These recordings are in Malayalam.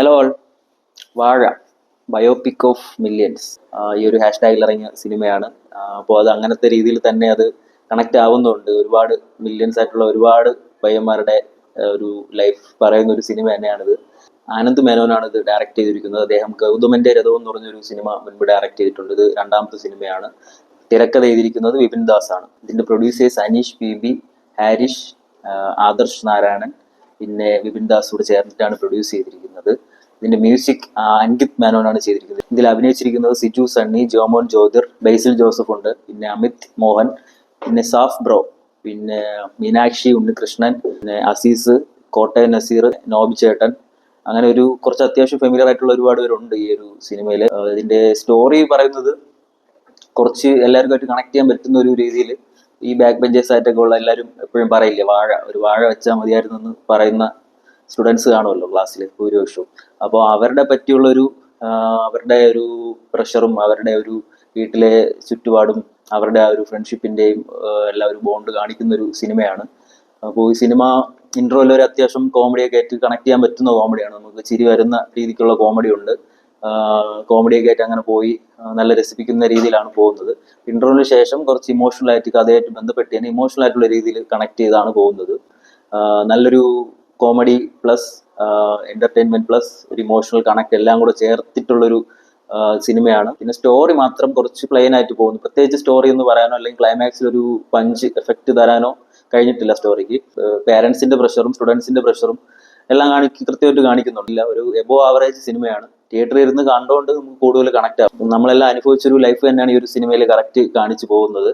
ഹലോ ഓൾ, വാഴ ബയോപിക് ഓഫ് മില്യൻസ് ഈ ഒരു ഹാഷ്ടാഗിൽ ഇറങ്ങിയ സിനിമയാണ്. അപ്പോൾ അത് അങ്ങനത്തെ രീതിയിൽ തന്നെ അത് കണക്ട് ആവുന്നുണ്ട്. ഒരുപാട് മില്യൻസ് ആയിട്ടുള്ള ഒരുപാട് പയ്യന്മാരുടെ ഒരു ലൈഫ് പറയുന്ന ഒരു സിനിമ തന്നെയാണിത്. ആനന്ദ് മേനോനാണ് ഇത് ഡയറക്റ്റ് ചെയ്തിരിക്കുന്നത്. അദ്ദേഹം ഗൗതമന്റെ രഥം എന്ന് പറഞ്ഞൊരു സിനിമ മുൻപ് ഡയറക്റ്റ് ചെയ്തിട്ടുണ്ട്. ഇത് രണ്ടാമത്തെ സിനിമയാണ്. തിരക്കഥ എഴുതിയിരിക്കുന്നത് വിപിൻ ദാസ് ആണ്. ഇതിന്റെ producers Aneesh P B, Harish, Adarsh Narayanan, പിന്നെ വിപിൻ ദാസ് കൂടെ ചേർന്നിട്ടാണ് പ്രൊഡ്യൂസ് ചെയ്തിരിക്കുന്നത്. ഇതിന്റെ മ്യൂസിക് അങ്കിത് മേനോനാണ് ചെയ്തിരിക്കുന്നത്. ഇതിൽ അഭിനയിച്ചിരിക്കുന്നത് സിജു സണ്ണി, ജോമോൻ ജ്യോതിർ, ബേസിൽ ജോസഫ് ഉണ്ട്, പിന്നെ അമിത് മോഹൻ, പിന്നെ സാഫ് ബ്രോ, പിന്നെ മീനാക്ഷി ഉണ്ണികൃഷ്ണൻ, പിന്നെ അസീസ്, കോട്ടയം നസീർ, നോബി ചേട്ടൻ, അങ്ങനെ ഒരു കുറച്ച് അത്യാവശ്യം ഫെമിലിയർ ആയിട്ടുള്ള ഒരുപാട് പേരുണ്ട് ഈ ഒരു സിനിമയിൽ. ഇതിന്റെ സ്റ്റോറി പറയുന്നത് കുറച്ച് എല്ലാവർക്കുമായിട്ട് കണക്ട് ചെയ്യാൻ പറ്റുന്ന ഒരു രീതിയിൽ ഈ ബാക്ക് ബെഞ്ചേഴ്സ് ആയിട്ടൊക്കെ ഉള്ള എല്ലാവരും എപ്പോഴും പറയില്ലേ, ഒരു വാഴ വെച്ചാൽ മതിയായിരുന്നു എന്ന് പറയുന്ന സ്റ്റുഡൻസ് കാണുമല്ലോ ക്ലാസ്സിൽ ഭൂരിപക്ഷവും. അപ്പോൾ അവരുടെ പറ്റിയുള്ളൊരു അവരുടെ ഒരു പ്രഷറും അവരുടെ ഒരു വീട്ടിലെ ചുറ്റുപാടും അവരുടെ ആ ഒരു ഫ്രണ്ട്ഷിപ്പിന്റെയും എല്ലാ ഒരു ബോണ്ട് കാണിക്കുന്ന ഒരു സിനിമയാണ്. അപ്പോൾ ഈ സിനിമ ഇൻട്രോയിൽ ഒരു അത്യാവശ്യം കോമഡിയൊക്കെ ആയിട്ട് കണക്ട് ചെയ്യാൻ പറ്റുന്ന കോമഡിയാണ്. നമുക്ക് ചിരി വരുന്ന രീതിക്കുള്ള കോമഡി ഉണ്ട്. കോമഡിയൊക്കെ ആയിട്ട് അങ്ങനെ പോയി നല്ല രസിപ്പിക്കുന്ന രീതിയിലാണ് പോകുന്നത്. ഇൻട്രോന് ശേഷം കുറച്ച് ഇമോഷണൽ ആയിട്ട് കഥയായിട്ട് ബന്ധപ്പെട്ട് തന്നെ ഇമോഷണൽ ആയിട്ടുള്ള രീതിയിൽ കണക്ട് ചെയ്താണ് പോകുന്നത്. നല്ലൊരു കോമഡി പ്ലസ് എന്റർടൈൻമെന്റ് പ്ലസ് ഒരു ഇമോഷണൽ കണക്ട് എല്ലാം കൂടെ ചേർത്തിട്ടുള്ളൊരു സിനിമയാണ്. പിന്നെ സ്റ്റോറി മാത്രം കുറച്ച് പ്ലെയിൻ ആയിട്ട് പോകുന്നു. പ്രത്യേകിച്ച് സ്റ്റോറി എന്ന് പറയാനോ അല്ലെങ്കിൽ ക്ലൈമാക്സിൽ ഒരു പഞ്ച് എഫക്റ്റ് തരാനോ കഴിഞ്ഞിട്ടില്ല സ്റ്റോറിക്ക്. പേരൻസിന്റെ പ്രഷറും സ്റ്റുഡൻസിന്റെ പ്രഷറും എല്ലാം കൃത്യമായിട്ട് കാണിക്കുന്നുണ്ടില്ല. ഒരു എബോ ആവറേജ് സിനിമയാണ്. തിയേറ്ററിൽ ഇരുന്ന് കണ്ടുകൊണ്ട് നമുക്ക് കൂടുതൽ കണക്ട് ആകും. നമ്മളെല്ലാം അനുഭവിച്ചൊരു ലൈഫ് തന്നെയാണ് ഈ ഒരു സിനിമയിൽ കറക്റ്റ് കാണിച്ചു പോകുന്നത്.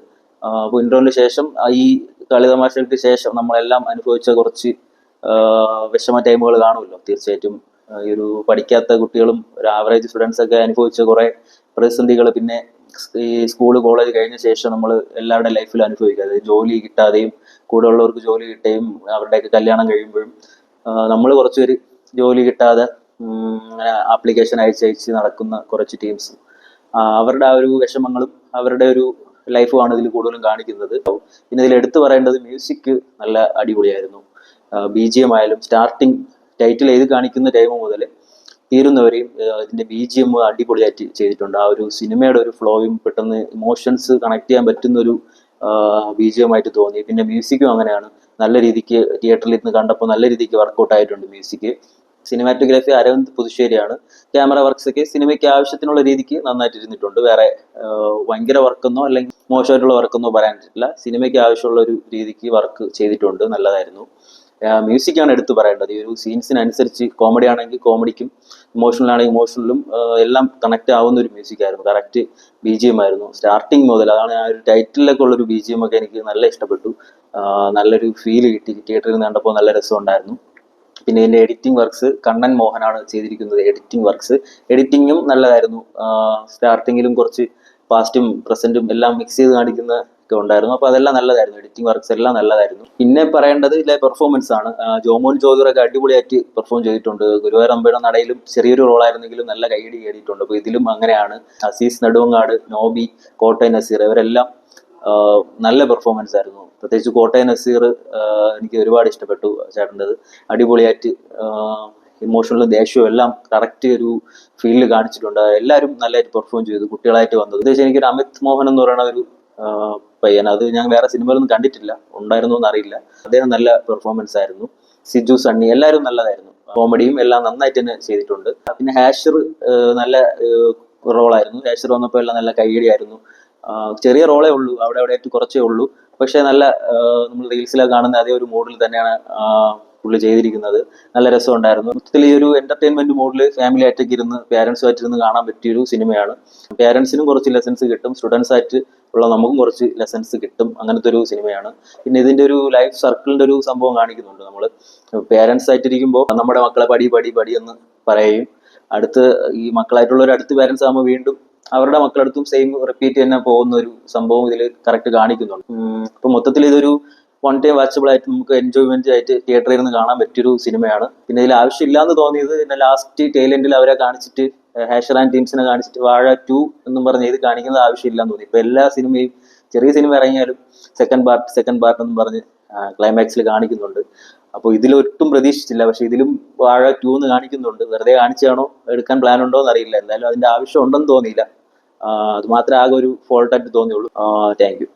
അപ്പോൾ ഇൻട്രോന് ശേഷം ഈ കളിതമാശകൾക്ക് ശേഷം നമ്മളെല്ലാം അനുഭവിച്ച കുറച്ച് വിഷമ ടൈമുകൾ കാണുമല്ലോ. തീർച്ചയായിട്ടും ഈ ഒരു പഠിക്കാത്ത കുട്ടികളും ഒരു ആവറേജ് സ്റ്റുഡൻസ് ഒക്കെ അനുഭവിച്ച കുറെ പ്രതിസന്ധികൾ പിന്നെ ഈ സ്കൂള് കോളേജ് കഴിഞ്ഞ ശേഷം നമ്മൾ എല്ലാവരുടെ ലൈഫിൽ അനുഭവിക്കുക. അതായത് ജോലി കിട്ടാതെയും കൂടെ ഉള്ളവർക്ക് ജോലി കിട്ടുകയും അവരുടെയൊക്കെ കല്യാണം കഴിയുമ്പോഴും നമ്മൾ കുറച്ചൊരു ജോലി കിട്ടാതെ അങ്ങനെ ആപ്ലിക്കേഷൻ അയച്ച് നടക്കുന്ന കുറച്ച് ടീംസ്, അവരുടെ ആ ഒരു വിഷമങ്ങളും അവരുടെ ഒരു ലൈഫുമാണ് ഇതിൽ കൂടുതലും കാണിക്കുന്നത്. പിന്നെ ഇതിൽ എടുത്തു പറയേണ്ടത് മ്യൂസിക് നല്ല അടിപൊളിയായിരുന്നു. BGM ആയാലും സ്റ്റാർട്ടിങ് ടൈറ്റിൽ എഴുതി കാണിക്കുന്ന ടൈം മുതൽ തീരുന്നവരെയും ഇതിന്റെ BGM അടിപൊളിയായിട്ട് ചെയ്തിട്ടുണ്ട്. ആ ഒരു സിനിമയുടെ ഒരു ഫ്ലോയും പെട്ടെന്ന് ഇമോഷൻസ് കണക്ട് ചെയ്യാൻ പറ്റുന്ന ഒരു BGM ആയിട്ട് തോന്നി. പിന്നെ മ്യൂസിക്കും അങ്ങനെയാണ്. നല്ല രീതിക്ക് തിയേറ്ററിൽ ഇരുന്ന് കണ്ടപ്പോൾ നല്ല രീതിക്ക് വർക്കൗട്ട് ആയിട്ടുണ്ട് മ്യൂസിക്. സിനിമാറ്റോഗ്രാഫി അരവിന്ദ് പുതുശ്ശേരിയാണ്. ക്യാമറ വർക്ക്സ് ഒക്കെ സിനിമയ്ക്ക് ആവശ്യത്തിനുള്ള രീതിക്ക് നന്നായിട്ട് ഇരുന്നിട്ടുണ്ട്. വേറെ ഭയങ്കര വർക്കെന്നോ അല്ലെങ്കിൽ മോശമായിട്ടുള്ള വർക്കെന്നോ പറയാൻ പറ്റില്ല. സിനിമയ്ക്ക് ആവശ്യമുള്ള ഒരു രീതിക്ക് വർക്ക് ചെയ്തിട്ടുണ്ട്, നല്ലതായിരുന്നു. മ്യൂസിക്കാണ് എടുത്തു പറയേണ്ടത്. ഈ ഒരു സീൻസിനനുസരിച്ച് കോമഡി ആണെങ്കിൽ കോമഡിക്കും ഇമോഷണൽ ആണെങ്കിൽ ഇമോഷണലും എല്ലാം കണക്ട് ആവുന്ന ഒരു മ്യൂസിക് ആയിരുന്നു. കറക്റ്റ് BGM ആയിരുന്നു സ്റ്റാർട്ടിങ് മുതൽ. അതാണ് ആ ഒരു ടൈറ്റിലൊക്കെ ഉള്ളൊരു BGM ഒക്കെ എനിക്ക് നല്ല ഇഷ്ടപ്പെട്ടു. നല്ലൊരു ഫീൽ കിട്ടി. തിയേറ്ററിൽ നിന്ന് കണ്ടപ്പോൾ നല്ല രസമുണ്ടായിരുന്നു. പിന്നെ ഇതിന്റെ എഡിറ്റിംഗ് വർക്ക്സ് കണ്ണൻ മോഹനാണ് ചെയ്തിരിക്കുന്നത്. എഡിറ്റിങ്ങും നല്ലതായിരുന്നു. സ്റ്റാർട്ടിങ്ങിലും കുറച്ച് പാസ്റ്റും പ്രസന്റും എല്ലാം മിക്സ് ചെയ്ത് കാണിക്കുന്ന ഒക്കെ ഉണ്ടായിരുന്നു. അപ്പൊ അതെല്ലാം നല്ലതായിരുന്നു. എഡിറ്റിംഗ് വർക്ക്സ് എല്ലാം നല്ലതായിരുന്നു. പിന്നെ പറയേണ്ടത് ഇതിലെ പെർഫോമൻസ് ആണ്. ജോമോൻ ജ്യോതിറൊക്കെ അടിപൊളിയായിട്ട് പെർഫോം ചെയ്തിട്ടുണ്ട്. ഗുരുവായൂർ അമ്പയുടെ നടയിലും ചെറിയൊരു റോളായിരുന്നെങ്കിലും നല്ല കൈയടി കേട്ടിട്ടുണ്ട്. അപ്പൊ ഇതിലും അങ്ങനെയാണ്. അസീസ് നെടുവങ്ങാട്, നോബി, കോട്ടയം നസീർ ഇവരെല്ലാം നല്ല പെർഫോമൻസ് ആയിരുന്നു. പ്രത്യേകിച്ച് കോട്ടയം നസീർ എനിക്ക് ഒരുപാട് ഇഷ്ടപ്പെട്ടു. ചേട്ടൻ്റെത് അടിപൊളിയായിട്ട് ഇമോഷണലും ദേഷ്യവും എല്ലാം കറക്റ്റ് ഒരു ഫീലിൽ കാണിച്ചിട്ടുണ്ട്. എല്ലാവരും നല്ലതായിട്ട് പെർഫോം ചെയ്തു. കുട്ടികളായിട്ട് വന്നത് പ്രത്യേകിച്ച് എനിക്കൊരു അമിത് മോഹൻ എന്ന് പറയുന്ന ഒരു പയ്യൻ, അത് ഞാൻ വേറെ സിനിമയിലൊന്നും കണ്ടിട്ടില്ല, ഉണ്ടായിരുന്നു എന്ന് അറിയില്ല. അദ്ദേഹം നല്ല പെർഫോമൻസ് ആയിരുന്നു. സിജു സണ്ണി എല്ലാവരും നല്ലതായിരുന്നു. കോമഡിയും എല്ലാം നന്നായിട്ട് തന്നെ ചെയ്തിട്ടുണ്ട്. പിന്നെ ഹാഷർ നല്ല റോളായിരുന്നു. ഹാഷർ വന്നപ്പോൾ എല്ലാം നല്ല കൈയടിയായിരുന്നു. ചെറിയ റോളേ ഉള്ളൂ, അവിടെ ആയിട്ട് കുറച്ചേ ഉള്ളൂ. പക്ഷെ നല്ല നമ്മൾ റീൽസിലൊക്കെ കാണുന്ന അതേ ഒരു മോഡിൽ തന്നെയാണ് പുള്ളി ചെയ്തിരിക്കുന്നത്. നല്ല രസമുണ്ടായിരുന്നു. മൊത്തത്തിൽ ഈ ഒരു എന്റർടൈൻമെന്റ് മോഡിൽ ഫാമിലി ആയിട്ടൊക്കെ ഇരുന്ന് പേരൻസുമായിട്ട് ഇരുന്ന് കാണാൻ പറ്റിയൊരു സിനിമയാണ്. പേരൻസിനും കുറച്ച് ലെസൺസ് കിട്ടും, സ്റ്റുഡൻസ് ആയിട്ട് ഉള്ള നമുക്കും കുറച്ച് ലെസൺസ് കിട്ടും. അങ്ങനത്തെ ഒരു സിനിമയാണ്. പിന്നെ ഇതിന്റെ ഒരു ലൈഫ് സർക്കിളിന്റെ ഒരു സംഭവം കാണിക്കുന്നുണ്ട്. നമ്മൾ പേരൻസ് ആയിട്ടിരിക്കുമ്പോൾ നമ്മുടെ മക്കളെ പടി എന്ന് പറയുകയും അടുത്ത് ഈ മക്കളായിട്ടുള്ളവർ അടുത്ത് പേരൻസ് ആകുമ്പോൾ വീണ്ടും അവരുടെ മക്കളടുത്തും സെയിം റിപ്പീറ്റ് തന്നെ പോകുന്ന ഒരു സംഭവം ഇതിൽ കറക്റ്റ് കാണിക്കുന്നുണ്ട്. അപ്പൊ മൊത്തത്തിൽ ഇതൊരു വൺ ടൈം വാച്ചബിൾ ആയിട്ട് നമുക്ക് എൻജോയ്മെന്റ് ആയിട്ട് തിയേറ്ററിൽ ഇരുന്ന് കാണാൻ പറ്റിയൊരു സിനിമയാണ്. പിന്നെ ഇതിൽ ആവശ്യമില്ല എന്ന് തോന്നിയത് പിന്നെ ലാസ്റ്റ് ടൈലെൻഡിൽ അവരെ കാണിച്ചിട്ട് ഹാഷർ ആൻഡ് ടീംസിനെ കാണിച്ചിട്ട് വാഴ 2 എന്നും പറഞ്ഞ് ഇത് കാണിക്കുന്നത് ആവശ്യമില്ല എന്ന് തോന്നി. ഇപ്പൊ എല്ലാ സിനിമയും ചെറിയ സിനിമ ഇറങ്ങിയാലും സെക്കൻഡ് പാർട്ട് എന്നും പറഞ്ഞ് ക്ലൈമാക്സിൽ കാണിക്കുന്നുണ്ട്. അപ്പോൾ ഇതിലൊട്ടും പ്രതീക്ഷിച്ചില്ല. പക്ഷെ ഇതിലും വാഴ 2 എന്ന് കാണിക്കുന്നുണ്ട്. വെറുതെ കാണിച്ചാണോ എടുക്കാൻ പ്ലാൻ ഉണ്ടോ എന്ന് അറിയില്ല. എന്തായാലും അതിന്റെ ആവശ്യം ഉണ്ടെന്ന് തോന്നിയില്ല. അത് മാത്രമേ ആകെ ഒരു ഫോൾട്ടായിട്ട് തോന്നിയുള്ളൂ. Thank you.